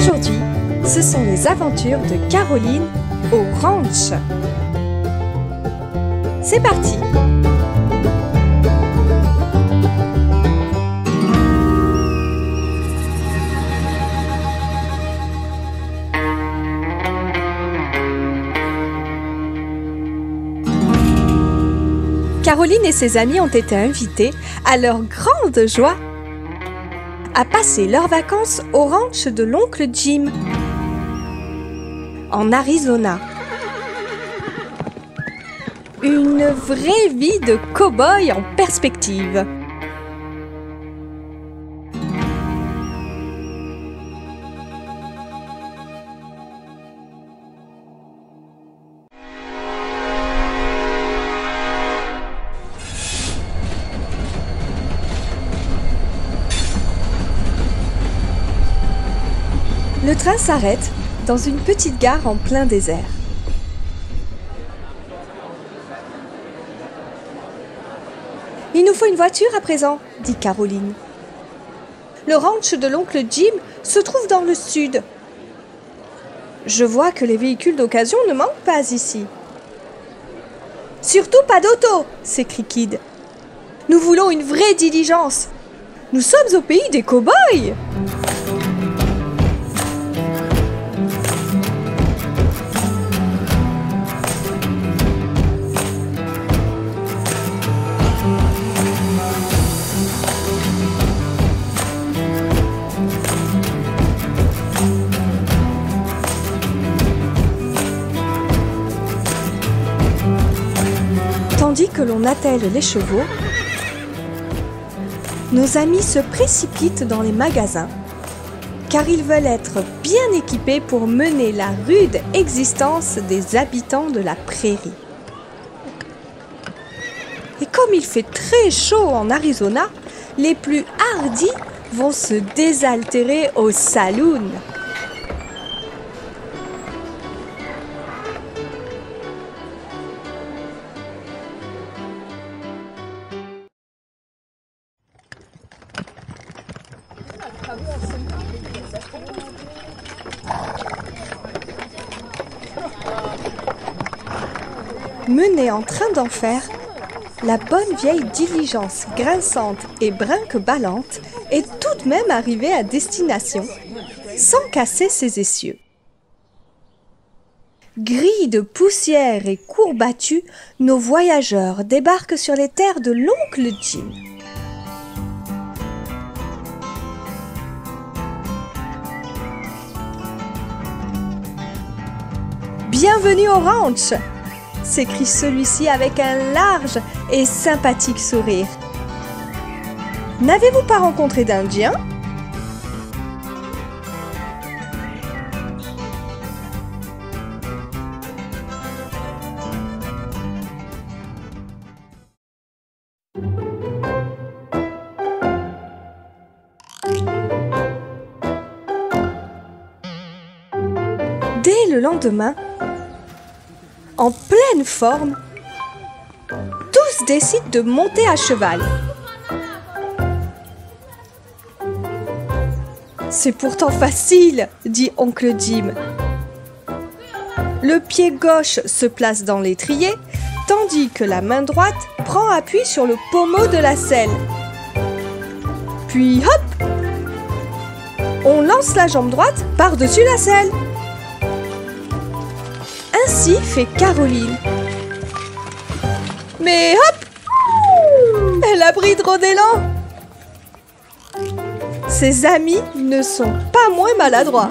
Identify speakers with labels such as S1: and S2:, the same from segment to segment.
S1: Aujourd'hui, ce sont les aventures de Caroline au ranch. C'est parti! Caroline et ses amis ont été invités, à leur grande joie, à passer leurs vacances au ranch de l'oncle Jim, en Arizona. Une vraie vie de cow-boy en perspective. Le train s'arrête dans une petite gare en plein désert. « Il nous faut une voiture à présent, » dit Caroline. « Le ranch de l'oncle Jim se trouve dans le sud. Je vois que les véhicules d'occasion ne manquent pas ici. »« Surtout pas d'auto !» s'écrie Kid. « Nous voulons une vraie diligence. Nous sommes au pays des cow-boys !» Tandis que l'on attelle les chevaux, nos amis se précipitent dans les magasins car ils veulent être bien équipés pour mener la rude existence des habitants de la prairie. Et comme il fait très chaud en Arizona, les plus hardis vont se désaltérer au saloon. Menée en train d'enfer, la bonne vieille diligence grinçante et brinque-ballante est tout de même arrivée à destination, sans casser ses essieux. Gris de poussière et courbattus, nos voyageurs débarquent sur les terres de l'oncle Jim. Bienvenue au ranch! S'écrie celui-ci avec un large et sympathique sourire. N'avez-vous pas rencontré d'Indiens ? Dès le lendemain, en pleine forme, tous décident de monter à cheval. C'est pourtant facile, dit oncle Jim. Le pied gauche se place dans l'étrier, tandis que la main droite prend appui sur le pommeau de la selle. Puis hop, on lance la jambe droite par-dessus la selle. Ainsi fait Caroline. Mais hop! Elle a pris trop d'élan. Ses amis ne sont pas moins maladroits.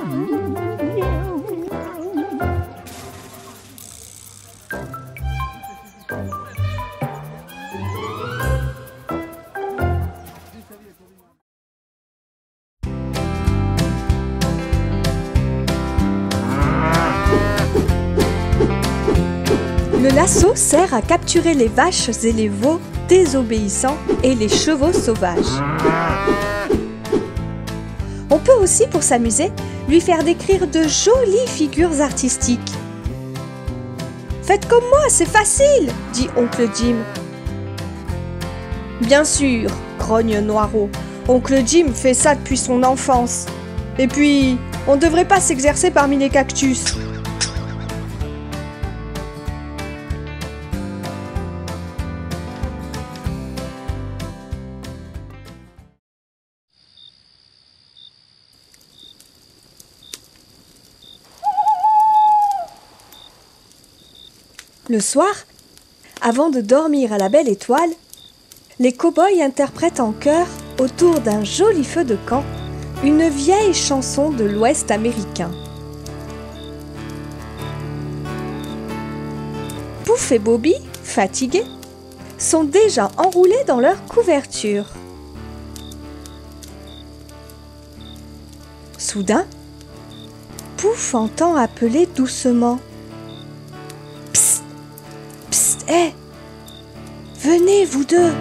S1: Le lasso sert à capturer les vaches et les veaux désobéissants et les chevaux sauvages. On peut aussi, pour s'amuser, lui faire décrire de jolies figures artistiques. « Faites comme moi, c'est facile !» dit oncle Jim. « Bien sûr !» grogne Noiro. « Oncle Jim fait ça depuis son enfance. Et puis, On ne devrait pas s'exercer parmi les cactus. Le soir, avant de dormir à la belle étoile, les cow-boys interprètent en chœur, autour d'un joli feu de camp, une vieille chanson de l'Ouest américain. Pouf et Bobby, fatigués, sont déjà enroulés dans leur couverture. Soudain, Pouf entend appeler doucement. Psst, psst, hé, venez vous deux.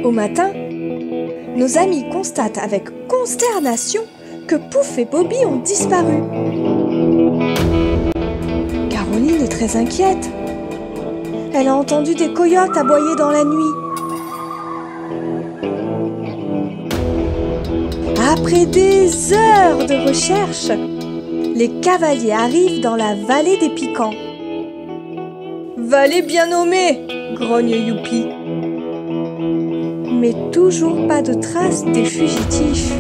S1: Au matin, nos amis constatent avec consternation que Pouf et Bobby ont disparu. Caroline est très inquiète. Elle a entendu des coyotes aboyer dans la nuit. Après des heures de recherche, les cavaliers arrivent dans la vallée des Piquants. Vallée bien nommée, grogne Youpi. Mais toujours pas de traces des fugitifs.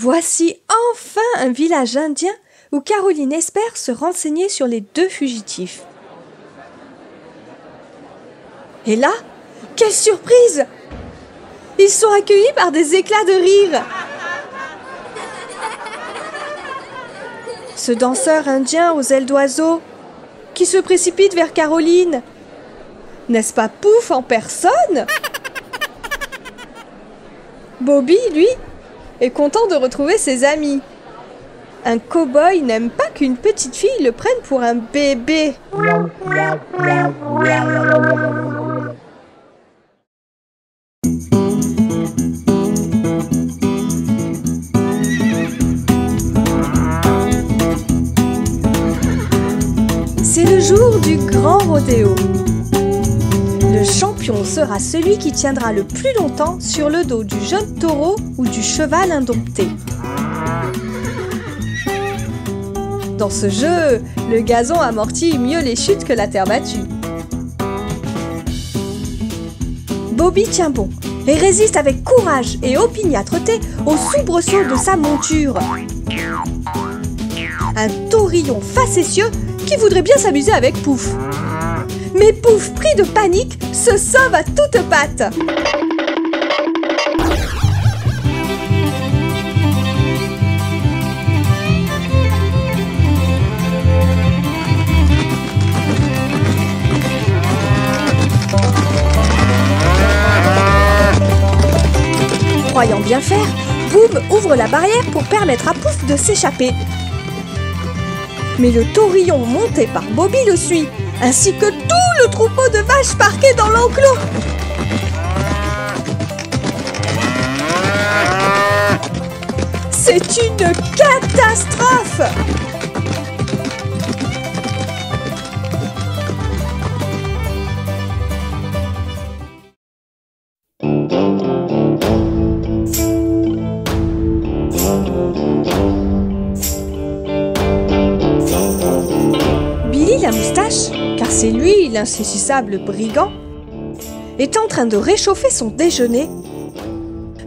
S1: Voici enfin un village indien où Caroline espère se renseigner sur les deux fugitifs. Et là, quelle surprise! Ils sont accueillis par des éclats de rire. Ce danseur indien aux ailes d'oiseau qui se précipite vers Caroline. N'est-ce pas Pouf en personne? Bobby, lui, est content de retrouver ses amis. Un cow-boy n'aime pas qu'une petite fille le prenne pour un bébé. C'est le jour du grand rodéo. Le champion sera celui qui tiendra le plus longtemps sur le dos du jeune taureau ou du cheval indompté. Dans ce jeu, le gazon amortit mieux les chutes que la terre battue. Bobby tient bon et résiste avec courage et opiniâtreté aux soubresauts de sa monture. Un taurillon facétieux qui voudrait bien s'amuser avec Pouf. Mais Pouf, pris de panique, se sauve à toutes pattes. Croyant bien faire, Boom ouvre la barrière pour permettre à Pouf de s'échapper. Mais le taurillon monté par Bobby le suit, ainsi que tout le troupeau de vaches parquées dans l'enclos. C'est une catastrophe! Billy la moustache, car c'est lui l'insaisissable brigand, est en train de réchauffer son déjeuner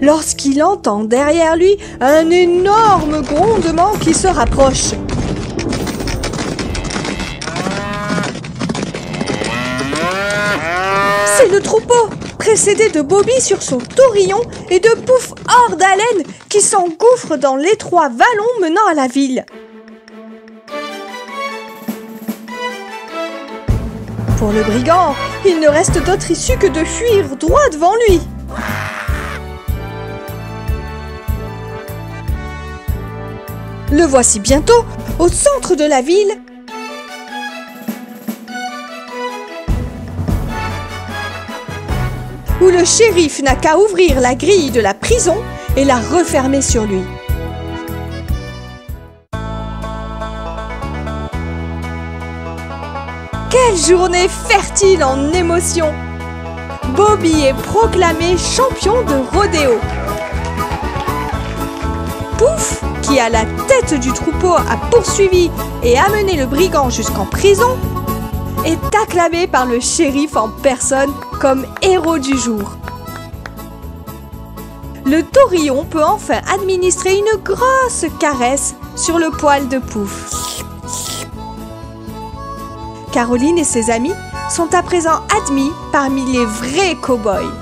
S1: lorsqu'il entend derrière lui un énorme grondement qui se rapproche. C'est le troupeau, précédé de Bobby sur son taurillon et de Pouf hors d'haleine qui s'engouffre dans l'étroit vallon menant à la ville. Pour le brigand, il ne reste d'autre issue que de fuir droit devant lui. Le voici bientôt au centre de la ville. Où le shérif n'a qu'à ouvrir la grille de la prison et la refermer sur lui. Quelle journée fertile en émotions! Bobby est proclamé champion de rodéo. Pouf, qui à la tête du troupeau a poursuivi et amené le brigand jusqu'en prison, est acclamé par le shérif en personne comme héros du jour. Le taurillon peut enfin administrer une grosse caresse sur le poil de Pouf. Caroline et ses amis sont à présent admis parmi les vrais cow-boys.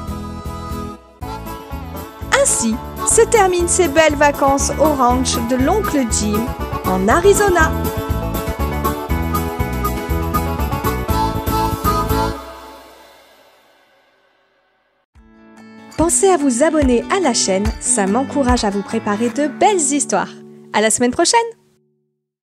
S1: Ainsi se terminent ces belles vacances au ranch de l'oncle Jim en Arizona. Pensez à vous abonner à la chaîne, ça m'encourage à vous préparer de belles histoires. À la semaine prochaine!